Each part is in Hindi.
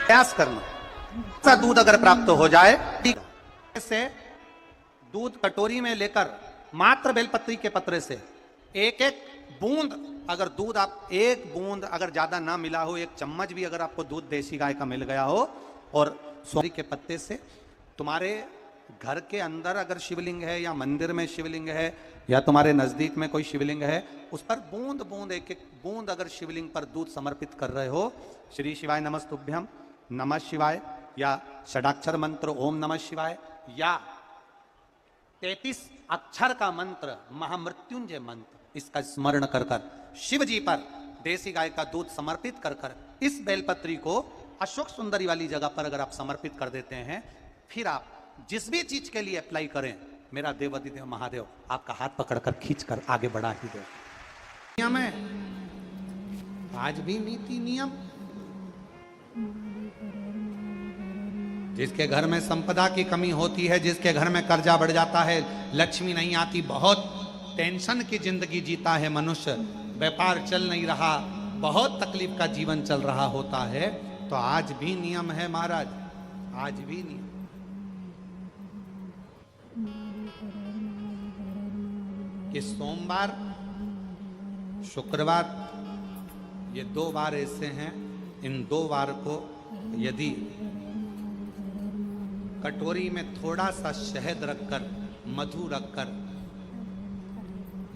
प्रयास करना। ऐसा दूध अगर प्राप्त हो जाए, से दूध कटोरी में लेकर मात्र बेलपत्री के पत्रे से एक एक बूंद, अगर दूध आप एक बूंद अगर ज्यादा ना मिला हो, एक चम्मच भी अगर आपको दूध देसी गाय का मिल गया हो, और सोरी के पत्ते से तुम्हारे घर के अंदर अगर शिवलिंग है या मंदिर में शिवलिंग है या तुम्हारे नजदीक में कोई शिवलिंग है, उस पर बूंद बूंद एक एक बूंद अगर शिवलिंग पर दूध समर्पित कर रहे हो, श्री शिवाय नमस्तुभ्यम, नमः शिवाय, या षडाक्षर मंत्र ओम नमः शिवाय, या 33 अक्षर का मंत्र महामृत्युंजय मंत्र, इसका स्मरण कर कर शिव जी पर देसी गाय का दूध समर्पित कर कर इस बेलपत्री को अशोक सुंदरी वाली जगह पर अगर आप समर्पित कर देते हैं, फिर आप जिस भी चीज के लिए अप्लाई करें, मेरा देवाधिदेव महादेव आपका हाथ पकड़कर खींचकर आगे बढ़ा ही दे। नियम है, आज भी नीति नियम। जिसके घर में संपदा की कमी होती है, जिसके घर में कर्जा बढ़ जाता है, लक्ष्मी नहीं आती, बहुत टेंशन की जिंदगी जीता है मनुष्य, व्यापार चल नहीं रहा, बहुत तकलीफ का जीवन चल रहा होता है, तो आज भी नियम है महाराज, आज भी नियम। कि सोमवार शुक्रवार ये 2 बार ऐसे हैं, इन 2 बार को यदि कटोरी में थोड़ा सा शहद रखकर, मधु रखकर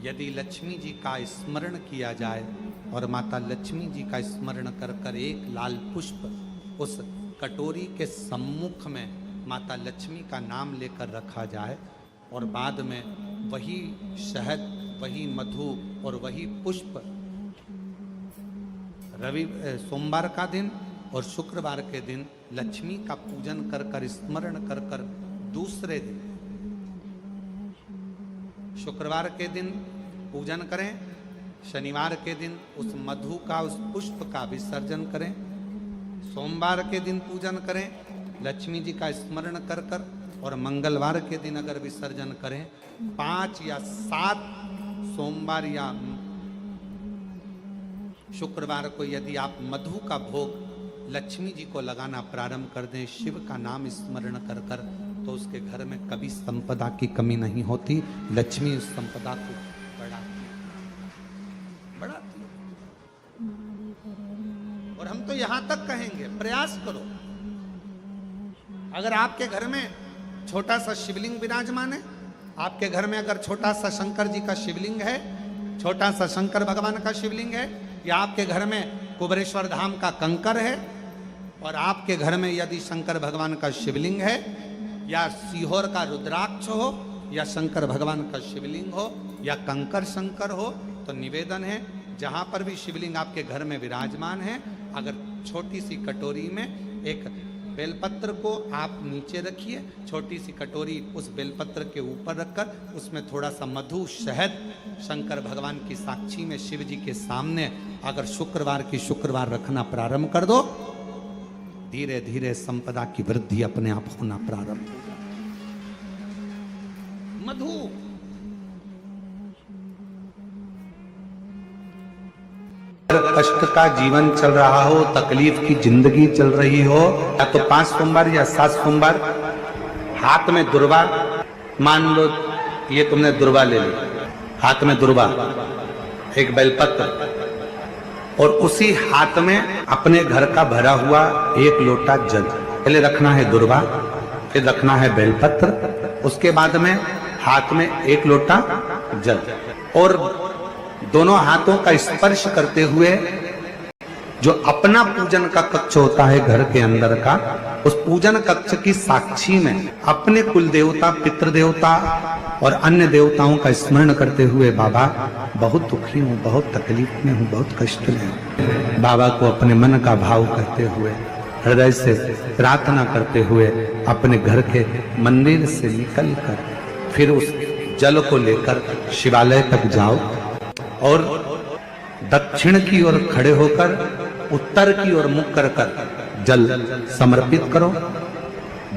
यदि लक्ष्मी जी का स्मरण किया जाए और माता लक्ष्मी जी का स्मरण कर कर एक लाल पुष्प उस कटोरी के सम्मुख में माता लक्ष्मी का नाम लेकर रखा जाए, और बाद में वही शहद, वही मधु और वही पुष्प सोमवार का दिन और शुक्रवार के दिन लक्ष्मी का पूजन कर कर, स्मरण कर कर, दूसरे दिन शुक्रवार के दिन पूजन करें, शनिवार के दिन उस मधु का, उस पुष्प का विसर्जन करें, सोमवार के दिन पूजन करें लक्ष्मी जी का स्मरण कर कर, और मंगलवार के दिन अगर विसर्जन करें, 5 या 7 सोमवार या शुक्रवार को यदि आप मधु का भोग लक्ष्मी जी को लगाना प्रारंभ कर दें, शिव का नाम स्मरण कर कर, तो उसके घर में कभी संपदा की कमी नहीं होती, लक्ष्मी उस संपदा को बढ़ाती। और हम तो यहां तक कहेंगे, प्रयास करो, अगर आपके घर में छोटा सा शिवलिंग विराजमान है, आपके घर में अगर छोटा सा शंकर जी का शिवलिंग है, छोटा सा शंकर भगवान का शिवलिंग है, या आपके घर में कुबेरेश्वर धाम का कंकर है, और आपके घर में यदि शंकर भगवान का शिवलिंग है, या सीहोर का रुद्राक्ष हो, या शंकर भगवान का शिवलिंग हो, या कंकर शंकर हो, तो निवेदन है, जहां पर भी शिवलिंग आपके घर में विराजमान है, अगर छोटी सी कटोरी में एक बेलपत्र को आप नीचे रखिए, छोटी सी कटोरी उस बेलपत्र के ऊपर रखकर उसमें थोड़ा सा मधु, शहद, शंकर भगवान की साक्षी में शिव जी के सामने अगर शुक्रवार की शुक्रवार रखना प्रारंभ कर दो, धीरे धीरे संपदा की वृद्धि अपने आप होना प्रारंभ हो जाए। मधु कष्ट का जीवन चल रहा हो, तकलीफ की जिंदगी चल रही हो, या तो 5 सोमवार या 7 सोमवार हाथ में दुर्वा, मान लो ये तुमने दुर्वा ले ली, हाथ में दुर्वा, एक बेलपत्र, और उसी हाथ में अपने घर का भरा हुआ 1 लोटा जल, पहले रखना है दुर्वा, फिर रखना है बेलपत्र, उसके बाद में हाथ में 1 लोटा जल, और दोनों हाथों का स्पर्श करते हुए जो अपना पूजन का कक्ष होता है घर के अंदर का, उस पूजन कक्ष की साक्षी में अपने कुल देवता, पितृ देवता और अन्य देवताओं का स्मरण करते हुए, बाबा बहुत दुखी हूँ, बहुत तकलीफ में हूँ, बहुत कष्ट में हूँ, बाबा को अपने मन का भाव करते हुए, हृदय से प्रार्थना करते हुए अपने घर के मंदिर से निकल कर फिर उस जल को लेकर शिवालय तक जाओ, और दक्षिण की ओर खड़े होकर उत्तर की ओर मुख कर कर जल समर्पित करो।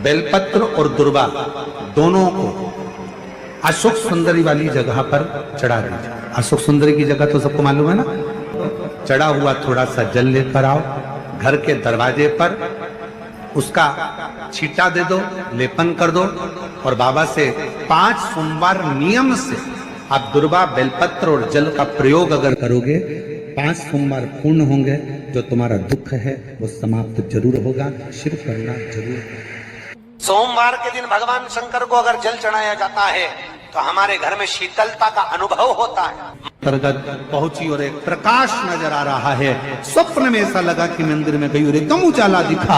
बेलपत्र और दुर्वा दोनों को अशोक सुंदरी वाली जगह पर चढ़ा दीजिए। अशोक सुंदरी की जगह तो सबको मालूम है ना। चढ़ा हुआ थोड़ा सा जल लेकर आओ, घर के दरवाजे पर उसका छींटा दे दो, लेपन कर दो और बाबा से 5 सोमवार नियम से आप दुर्वा, बेलपत्र और जल का प्रयोग अगर करोगे, 5 सोमवार पूर्ण होंगे, जो तुम्हारा दुख है वो समाप्त जरूर होगा। शिव करना जरूर। सोमवार के दिन भगवान शंकर को अगर जल चढ़ाया जाता है तो हमारे घर में शीतलता का अनुभव होता है। अंतर्गत पहुंची और एक प्रकाश नजर आ रहा है। स्वप्न में ऐसा लगा कि मंदिर में गई और एकदम उजाला दिखा।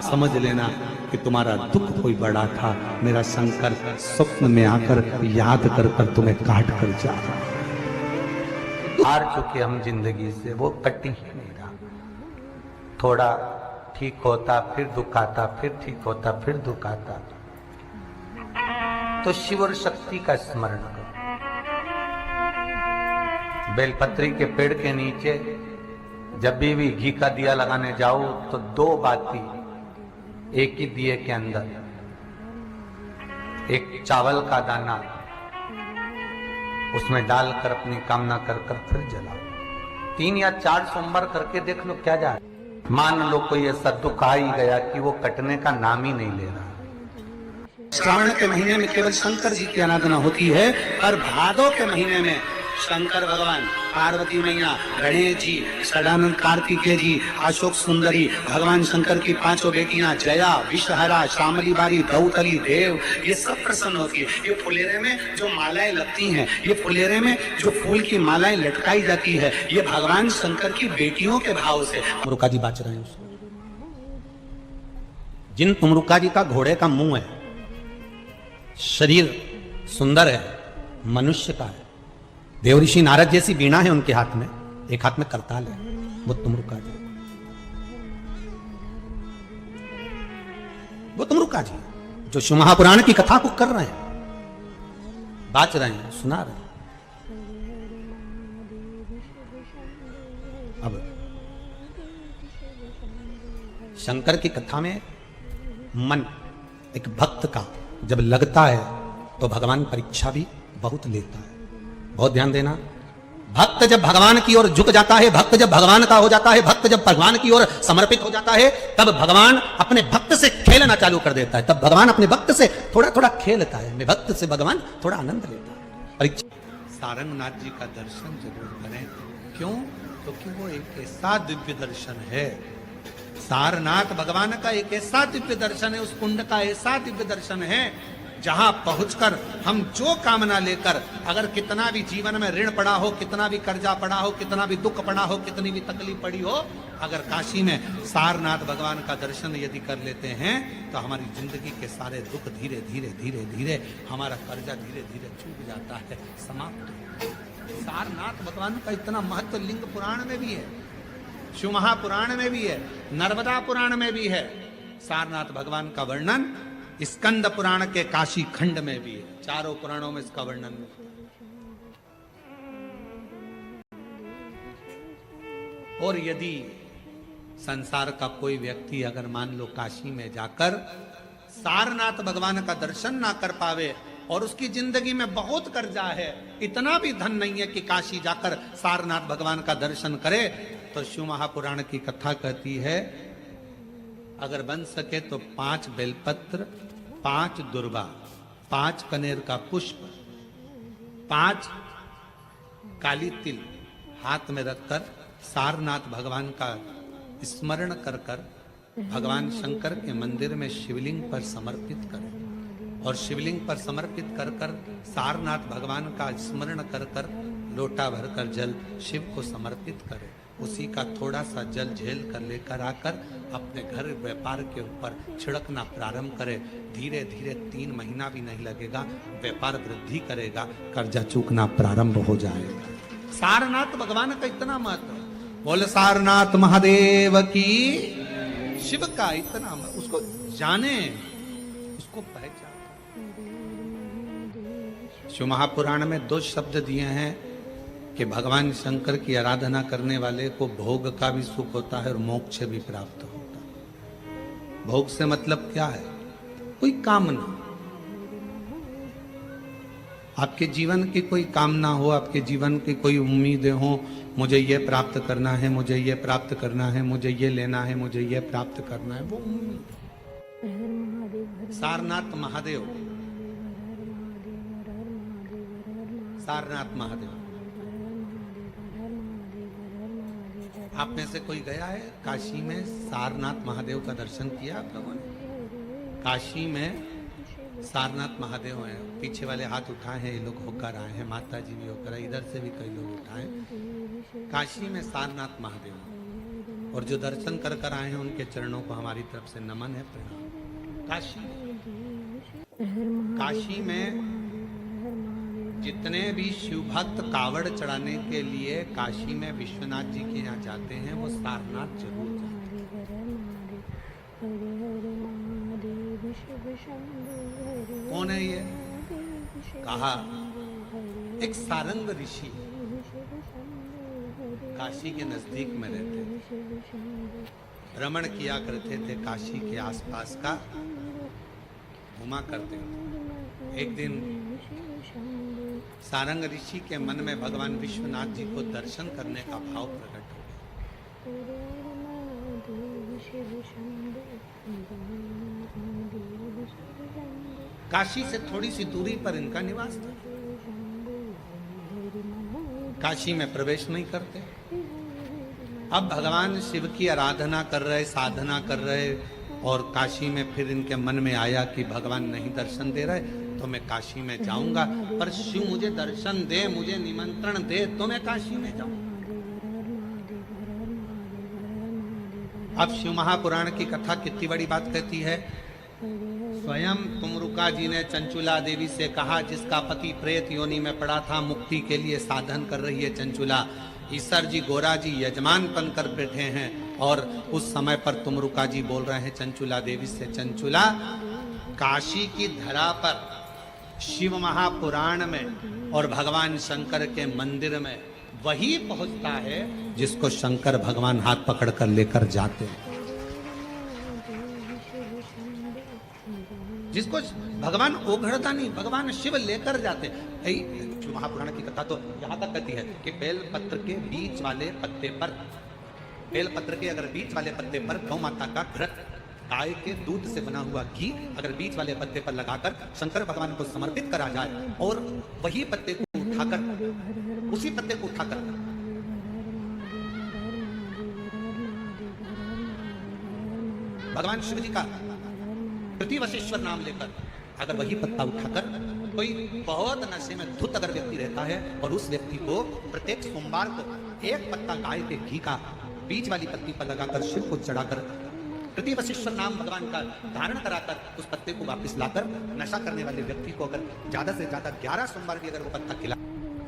समझ लेना कि तुम्हारा दुख कोई बड़ा था। मेरा शंकर स्वप्न में आकर याद कर कर तुम्हें काट कर जा रहा। हार चुके हम जिंदगी से, वो कटी ही नहीं रहा। थोड़ा ठीक होता फिर दुख आता, फिर ठीक होता फिर दुख आता। तो शिव और शक्ति का स्मरण करो। बेलपत्री के पेड़ के नीचे जब भी घी का दिया लगाने जाओ तो 2 बाती एक ही दिए के अंदर, एक चावल का दाना उसमें डालकर अपनी कामना कर कर फिर जलाओ। 3 या 4 सोमवार करके देख लो क्या जा। मान लो कोई ऐसा दुख आ ही गया कि वो कटने का नाम ही नहीं ले रहा। श्रावण के महीने में केवल शंकर जी की आराधना होती है और भादों के महीने में शंकर भगवान, पार्वती मैया, गणेश जी, सदानंद कार्तिकेय जी, अशोक सुंदरी, भगवान शंकर की 5 बेटियां जया, विषहरा, श्यामली बारी, दौतली, देव, ये सब प्रसन्न होती है। ये फुलेरे में जो मालाएं लगती हैं, ये फुलेरे में जो फूल की मालाएं लटकाई जाती है, ये भगवान शंकर की बेटियों के भाव से तुमरुका जी बाच रहे हैं। जिन तुमरुका जी का घोड़े का मुंह है, शरीर सुंदर है, मनुष्य का है। देवऋषि नारद जैसी वीणा है उनके हाथ में, एक हाथ में करताल है, वो तुमरुका जी, वो तुमरुका जी जो शिव महापुराण की कथा को कर रहे हैं, बाच रहे हैं, सुना रहे हैं। अब शंकर की कथा में मन एक भक्त का जब लगता है तो भगवान परीक्षा भी बहुत लेता है। बहुत ध्यान देना, भक्त जब भगवान की ओर झुक जाता है, भक्त जब भगवान का हो जाता है, भक्त जब भगवान की ओर समर्पित हो जाता है, तब भगवान अपने भक्त से खेलना चालू कर देता है। तब भगवान अपने भक्त से थोड़ा थोड़ा खेलता है। मैं भक्त से भगवान थोड़ा आनंद लेता है। परीक्षा सारंगनाथ जी का दर्शन जरूर करें। क्यों? क्योंकि वो एक ऐसा दिव्य दर्शन है। सारनाथ भगवान का एक ऐसा दिव्य दर्शन है, उस कुंड का ऐसा दिव्य दर्शन है जहां पहुंचकर हम जो कामना लेकर, अगर कितना भी जीवन में ऋण पड़ा हो, कितना भी कर्जा पड़ा हो, कितना भी दुख पड़ा हो, कितनी भी तकलीफ पड़ी हो, अगर काशी में सारनाथ भगवान का दर्शन यदि कर लेते हैं तो हमारी जिंदगी के सारे दुख धीरे धीरे धीरे धीरे, हमारा कर्जा धीरे धीरे छूट जाता है, समाप्त। सारनाथ भगवान का इतना महत्व लिंग पुराण में भी है, शिव महापुराण में भी है, नर्मदा पुराण में भी है। सारनाथ भगवान का वर्णन स्कंद पुराण के काशी खंड में भी है। चारों पुराणों में इसका वर्णन है। और यदि संसार का कोई व्यक्ति अगर मान लो काशी में जाकर सारनाथ भगवान का दर्शन ना कर पावे और उसकी जिंदगी में बहुत कर्जा है, इतना भी धन नहीं है कि काशी जाकर सारनाथ भगवान का दर्शन करे, तो शिव महापुराण की कथा कहती है अगर बन सके तो 5 बेलपत्र, 5 दुर्वा, 5 कनेर का पुष्प, 5 काली तिल हाथ में रखकर सारनाथ भगवान का स्मरण कर कर भगवान शंकर के मंदिर में शिवलिंग पर समर्पित करें। और शिवलिंग पर समर्पित कर कर सारनाथ भगवान का स्मरण कर कर लोटा भरकर जल शिव को समर्पित करें। उसी का थोड़ा सा जल झेल कर लेकर आकर अपने घर व्यापार के ऊपर छिड़कना प्रारंभ करे। धीरे धीरे 3 महीना भी नहीं लगेगा, व्यापार वृद्धि करेगा, कर्जा चूकना प्रारंभ हो जाएगा। सारनाथ भगवान का इतना महत्व, बोले सारनाथ महादेव की, शिव का इतना, उसको जाने, उसको पहचान। शिव महापुराण में 2 शब्द दिए हैं कि भगवान शंकर की आराधना करने वाले को भोग का भी सुख होता है और मोक्ष भी प्राप्त होता है। भोग से मतलब क्या है? कोई कामना, आपके जीवन की कोई कामना हो, आपके जीवन की कोई उम्मीदें हो, मुझे ये प्राप्त करना है, मुझे ये प्राप्त करना है, मुझे ये लेना है, मुझे ये प्राप्त करना है, वो उम्मीद। सारनाथ महादेव, सारनाथ महादेव। आप में से कोई गया है काशी में? सारनाथ महादेव का दर्शन किया आप लोगों ने? काशी में सारनाथ महादेव हैं। पीछे वाले हाथ उठाए हैं, ये लोग होकर आए हैं, माता जी भी होकर आए, इधर से भी कई लोग उठाए। काशी में सारनाथ महादेव हैं। और जो दर्शन कर कर आए हैं उनके चरणों को हमारी तरफ से नमन है, प्रणाम। काशी में जितने भी शिव भक्त कावड़ चढ़ाने के लिए काशी में विश्वनाथ जी के यहाँ जाते हैं, वो सारनाथ जरूर जाते हैं। कौन है ये? कहा एक सारंग ऋषि काशी के नजदीक में रहते, भ्रमण किया करते थे, काशी के आसपास का घुमा करते थे। एक दिन सारंग ऋषि के मन में भगवान विश्वनाथ जी को दर्शन करने का भाव प्रकट हो गया। काशी से थोड़ी सी दूरी पर इनका निवास था। काशी में प्रवेश नहीं करते। अब भगवान शिव की आराधना कर रहे, साधना कर रहे, और काशी में फिर इनके मन में आया कि भगवान नहीं दर्शन दे रहे तो मैं काशी में जाऊंगा, पर शिव मुझे दर्शन दे, मुझे निमंत्रण दे तो मैं काशी में जाऊंगा। अब शिव महापुराण की कथा कितनी बड़ी बात कहती है। स्वयं तुमरुका जी ने चंचुला देवी से कहा, जिसका पति प्रेत योनि में पड़ा था, मुक्ति के लिए साधन कर रही है चंचुला। ईसर जी गोरा जी यजमान बनकर बैठे हैं, और उस समय पर तुमरुका जी बोल रहे हैं चंचुला देवी से, चंचुला काशी की धरा पर शिव महापुराण में और भगवान शंकर के मंदिर में वही पहुंचता है जिसको शंकर भगवान हाथ पकड़कर लेकर जाते हैं, जिसको भगवान ओघड़ता नहीं, भगवान शिव लेकर जाते हैं। शिव महापुराण की कथा तो यहाँ तक कहती है कि बेलपत्र के बीच वाले पत्ते पर, बेलपत्र के अगर बीच वाले पत्ते पर गौ माता का घृत, गाय के दूध से बना हुआ घी अगर बीच वाले पत्ते पर लगाकर शंकर भगवान को समर्पित करा जाए, और वही पत्ते को उठाकर, उसी पत्ते को उठाकर भगवान शिव जी का प्रतिवशेश्वर नाम लेकर, अगर वही पत्ता उठाकर कोई बहुत नशे में धुत अगर व्यक्ति रहता है, और उस व्यक्ति को प्रत्येक सोमवार को एक पत्ता गाय के घी का बीच वाली पत्ती पर लगाकर शिव को चढ़ाकर प्रतिवशेश्वर नाम भगवान का धारण कराकर उस पत्ते को वापस लाकर नशा करने वाले व्यक्ति को अगर ज्यादा से ज्यादा 11 सोमवार भी अगर वो पत्ता खिला।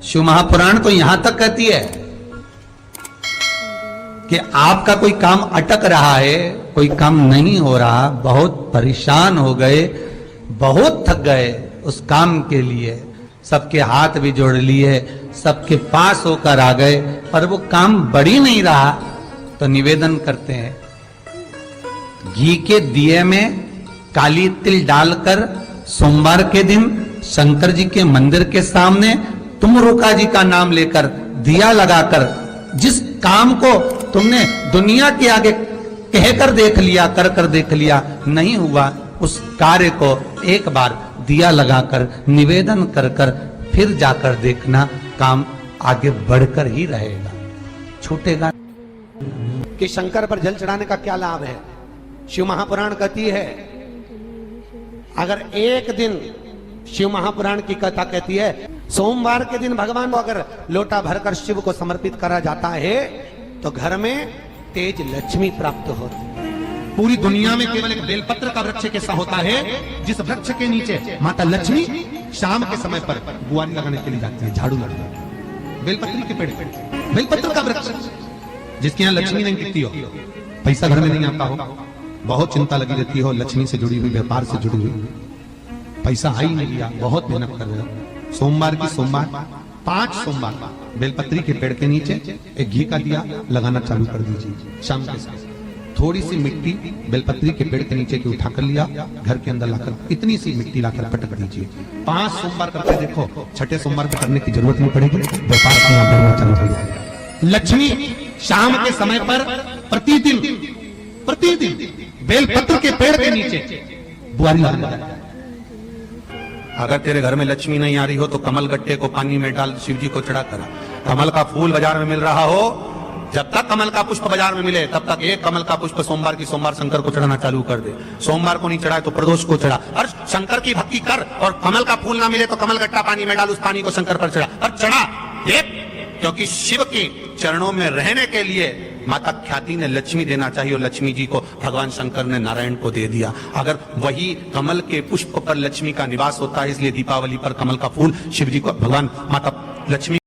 शिव महापुराण तो यहां तक कहती है कि आपका कोई काम अटक रहा है, कोई काम नहीं हो रहा, बहुत परेशान हो गए, बहुत थक गए उस काम के लिए, सबके हाथ भी जोड़ लिए, सबके पास होकर आ गए, पर वो काम बढ़ ही नहीं रहा, तो निवेदन करते हैं घी के दिए में काली तिल डालकर सोमवार के दिन शंकर जी के मंदिर के सामने तुमरुका जी का नाम लेकर दिया लगाकर, जिस काम को तुमने दुनिया के आगे कहकर देख लिया, कर देख लिया, नहीं हुआ, उस कार्य को एक बार दिया लगाकर निवेदन कर फिर जाकर देखना, काम आगे बढ़कर ही रहेगा, छूटेगा। कि शंकर पर जल चढ़ाने का क्या लाभ है? शिव महापुराण कहती है, अगर एक दिन, शिव महापुराण की कथा कहती है, सोमवार के दिन भगवान को अगर लोटा भरकर शिव को समर्पित करा जाता है तो घर में तेज लक्ष्मी प्राप्त होती है। पूरी दुनिया में केवल एक बेलपत्र का वृक्ष कैसा होता है जिस वृक्ष के नीचे माता लक्ष्मी शाम के समय पर बुआरी लगाने के लिए जाती है, झाड़ू लगाने। बेलपत्र के पेड़, बेलपत्र का वृक्ष जिसके यहाँ लक्ष्मी नहीं दिखती हो, पैसा घर में नहीं आता हो, बहुत चिंता लगी रहती हो, लक्ष्मी से जुड़ी हुई, व्यापार से जुड़ी हुई, पैसा आ ही नहीं लिया, बहुत मेहनत कर रहे हो, सोमवार की सोमवार 5 सोमवार बेलपत्री के पेड़ के नीचे एक घी का दिया लगाना चालू कर दीजिए। शाम के समय थोड़ी सी मिट्टी बेलपत्री के पेड़ के नीचे की उठा कर लिया, घर के अंदर लाकर इतनी सी मिट्टी लाकर पटक दीजिए। 5 सोमवार करके देखो, छठे सोमवार पे करने की जरूरत नहीं पड़ेगी, व्यापार अपने आप बढ़ना चालू हो जाएगा। लक्ष्मी शाम के समय पर प्रतिदिन बेलपत्र के पेड़ के नीचे बुआरी लगाने जाते हैं। अगर तेरे घर में लक्ष्मी नहीं आ रही हो तो कमल गट्टे को पानी में डाल शिव जी को चढ़ा करा। कमल का फूल बाजार में मिल रहा हो, जब तक कमल का पुष्प बाजार में मिले तब तक एक कमल का पुष्प सोमवार की सोमवार शंकर को चढ़ाना चालू कर दे। सोमवार को नहीं चढ़ाए तो प्रदोष को चढ़ा। और शंकर की भक्ति कर और कमल का फूल ना मिले तो कमल गट्टा पानी में डाल, उस पानी को शंकर पर चढ़ा और चढ़ा देख। क्योंकि शिव के चरणों में रहने के लिए माता ख्याति ने लक्ष्मी देना चाहिए और लक्ष्मी जी को भगवान शंकर ने नारायण को दे दिया। अगर वही कमल के पुष्प पर लक्ष्मी का निवास होता है, इसलिए दीपावली पर कमल का फूल शिव जी को भगवान माता लक्ष्मी